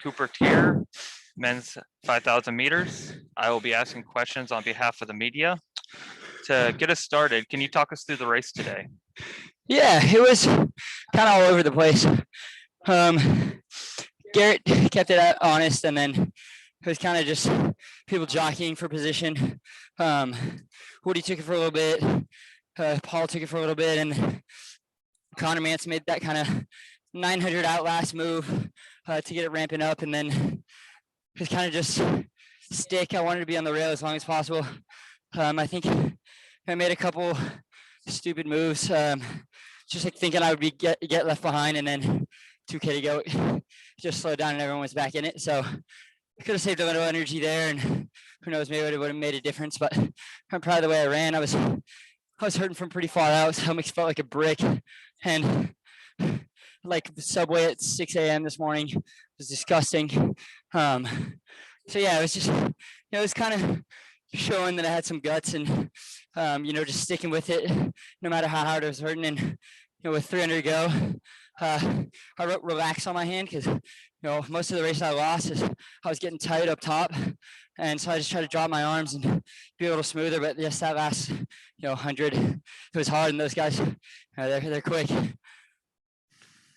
Cooper Teare, men's 5,000 meters. I will be asking questions on behalf of the media. To get us started, can you talk us through the race today? Yeah, it was kind of all over the place. Garrett kept it honest, and then it was kind of just people jockeying for position. Woody took it for a little bit. Paul took it for a little bit, and Connor Mance made that kind of 900 outlast move to get it ramping up, and then it was kind of just stick. I wanted to be on the rail as long as possible. I think I made a couple stupid moves, just like thinking I would be get left behind, and then 2K to go, just slowed down and everyone was back in it. So I could have saved a little energy there, and who knows, maybe it would have made a difference. But I'm proud of the way I ran. I was hurting from pretty far out. Stomach felt like a brick, and like the subway at 6 a.m. this morning was disgusting. So yeah, it was just, it was kind of showing that I had some guts, and just sticking with it no matter how hard I was hurting. And with 300 to go, I wrote relax on my hand because most of the race I lost is I was getting tight up top, and so I just tried to drop my arms and be a little smoother. But yes, that last 100, it was hard, and those guys, they're quick. All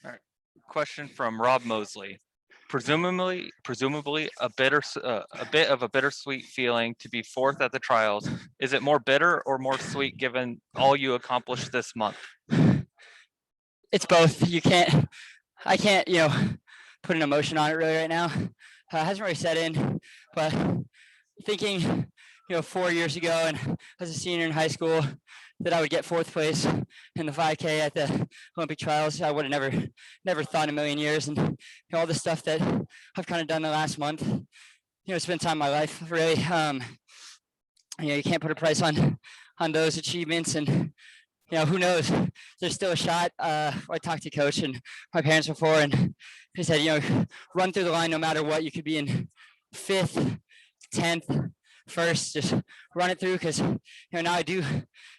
right. Question from Rob Mosley. Presumably a bit of a bittersweet feeling to be fourth at the trials. Is it more bitter or more sweet given all you accomplished this month? It's both. I can't put an emotion on it really right now. It hasn't really set in, but thinking 4 years ago, and as a senior in high school, that I would get fourth place in the 5K at the Olympic trials, I would have never thought in a million years. And all the stuff that I've kind of done the last month, it's been time in my life, really. You can't put a price on those achievements, and who knows? There's still a shot. I talked to coach and my parents before, and he said, run through the line no matter what. You could be in 5th, 10th, 1st, just run it through, because now I do.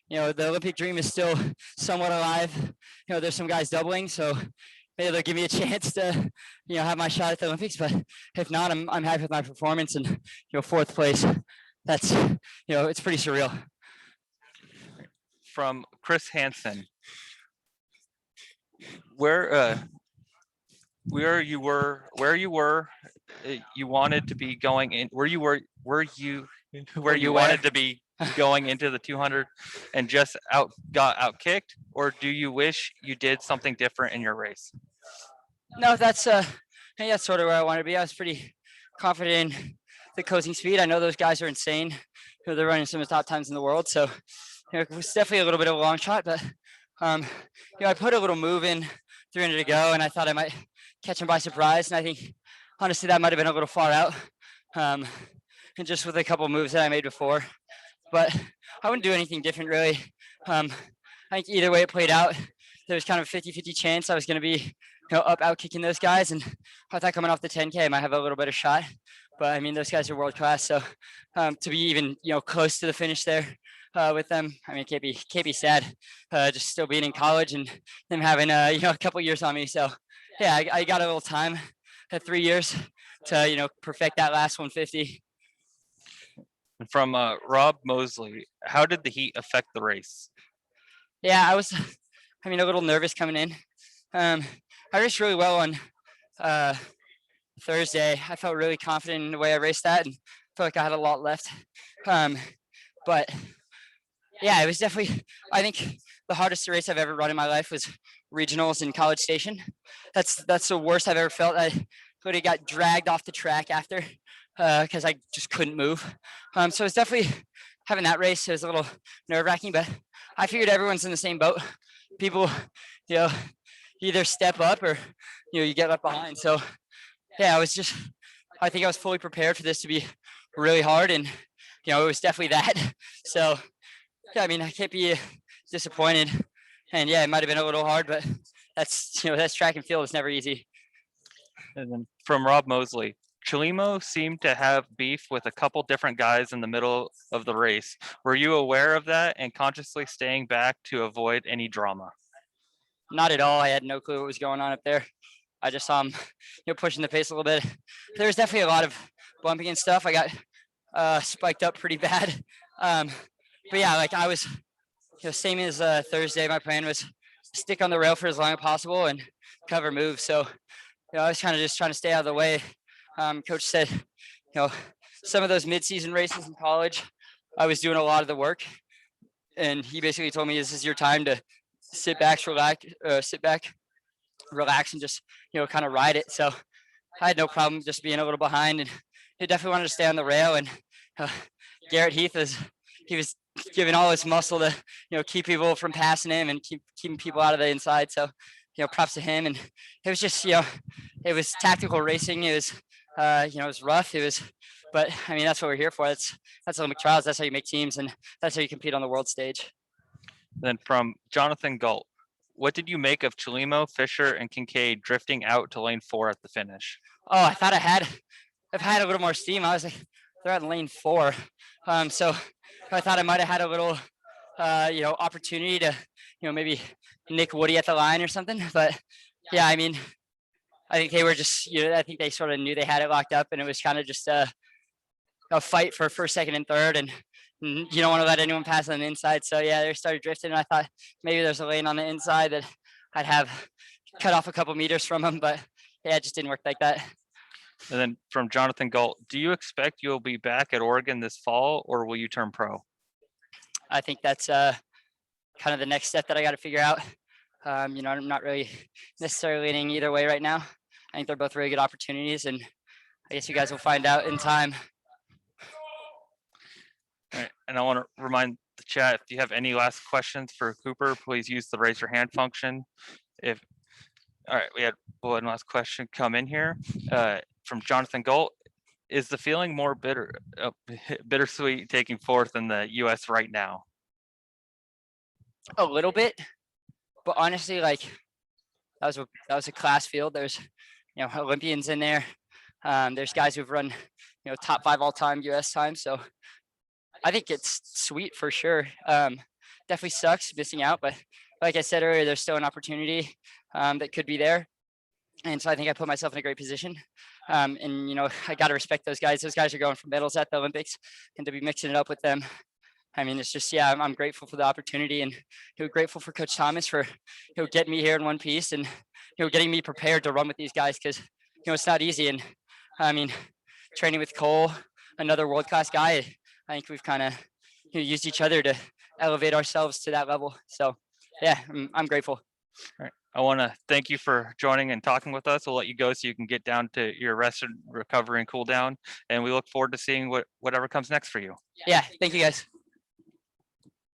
The Olympic dream is still somewhat alive. There's some guys doubling, so maybe they'll give me a chance to have my shot at the Olympics. But if not, I'm happy with my performance, and 4th place. That's it's pretty surreal. From Chris Hansen, where you wanted to be going in, where you wanted to be going into the 200 and just got out kicked, or do you wish you did something different in your race? No, that's sort of where I wanted to be. I was pretty confident in the closing speed. I know those guys are insane. They're running some of the top times in the world, so it was definitely a little bit of a long shot. But I put a little move in 300 to go, and I thought I might catch him by surprise. And I think honestly that might have been a little far out, and just with a couple of moves that I made before. But I wouldn't do anything different really. I think either way it played out, there was kind of a 50-50 chance I was going to be out kicking those guys, and I thought coming off the 10K I might have a little bit of shot. But I mean, those guys are world class, so to be even close to the finish there with them, I mean, it can't be sad. Just still being in college and them having a couple years on me. So yeah, I got a little time, 3 years to perfect that last 150. From Rob Mosley, how did the heat affect the race? Yeah, I was, a little nervous coming in. I raced really well on Thursday. I felt really confident in the way I raced that, and felt like I had a lot left. But yeah, it was definitely, I think the hardest race I've ever run in my life was regionals in College Station. That's the worst I've ever felt. I literally got dragged off the track after because I just couldn't move. So it's definitely, having that race, it was a little nerve-wracking, but I figured everyone's in the same boat. People, either step up or, you get left behind. So yeah, I think I was fully prepared for this to be really hard, and, it was definitely that. So yeah, I can't be disappointed. And yeah, it might've been a little hard, but that's track and field. It's never easy. And then from Rob Mosley, Chalimo seemed to have beef with a couple different guys in the middle of the race. Were you aware of that and consciously staying back to avoid any drama? Not at all. I had no clue what was going on up there. I just saw him, pushing the pace a little bit. There was definitely a lot of bumping and stuff. I got spiked up pretty bad. But yeah, like I was, same as Thursday. My plan was stick on the rail for as long as possible and cover moves. So I was kind of just trying to stay out of the way. Coach said, some of those midseason races in college, I was doing a lot of the work, and he basically told me, "This is your time to sit back, relax, and just kind of ride it." So I had no problem just being a little behind, and he definitely wanted to stay on the rail. And uh, Garrett Heath was giving all his muscle to keep people from passing him and keeping people out of the inside. So props to him. And it was just it was tactical racing. It was it was rough. But I mean, that's what we're here for. That's Olympic trials. That's how you make teams, and that's how you compete on the world stage. Then from Jonathan Galt, what did you make of Chalimo, Fisher, and Kincaid drifting out to lane 4 at the finish? Oh, I thought I've had a little more steam. I was like, they're at lane 4. So I thought I might have had a little, opportunity to, maybe nick Woody at the line or something. But yeah, I mean, I think they were just, I think they sort of knew they had it locked up, and it was kind of just a fight for first, second, and third. And you don't want to let anyone pass on the inside. So yeah, they started drifting. And I thought maybe there's a lane on the inside that I'd have cut off a couple meters from them, but yeah, it just didn't work like that. And then from Jonathan Galt, do you expect you'll be back at Oregon this fall, or will you turn pro? I think that's kind of the next step that I got to figure out. I'm not really necessarily leaning either way right now. I think they're both really good opportunities, and I guess you guys will find out in time. All right. And I want to remind the chat, if you have any last questions for Cooper, please use the raise your hand function. All right, we had one last question come in here from Jonathan Galt. Is the feeling more bittersweet taking 4th in the U.S. right now? A little bit, but honestly, like that was a class field. There's Olympians in there. There's guys who've run top 5 all-time U.S. time. So I think it's sweet for sure. Definitely sucks missing out, but like I said earlier, there's still an opportunity that could be there. And so I think I put myself in a great position. And, I got to respect those guys. Those guys are going for medals at the Olympics, and to be mixing it up with them, I mean, it's just, yeah, I'm grateful for the opportunity, and grateful for Coach Thomas for getting me here in one piece, and getting me prepared to run with these guys, because it's not easy. And I mean, training with Cole, another world-class guy, I think we've kind of used each other to elevate ourselves to that level. So yeah, I'm grateful. All right. I want to thank you for joining and talking with us. We'll let you go so you can get down to your rest and recovery and cool down. And we look forward to seeing whatever comes next for you. Yeah, thank you guys.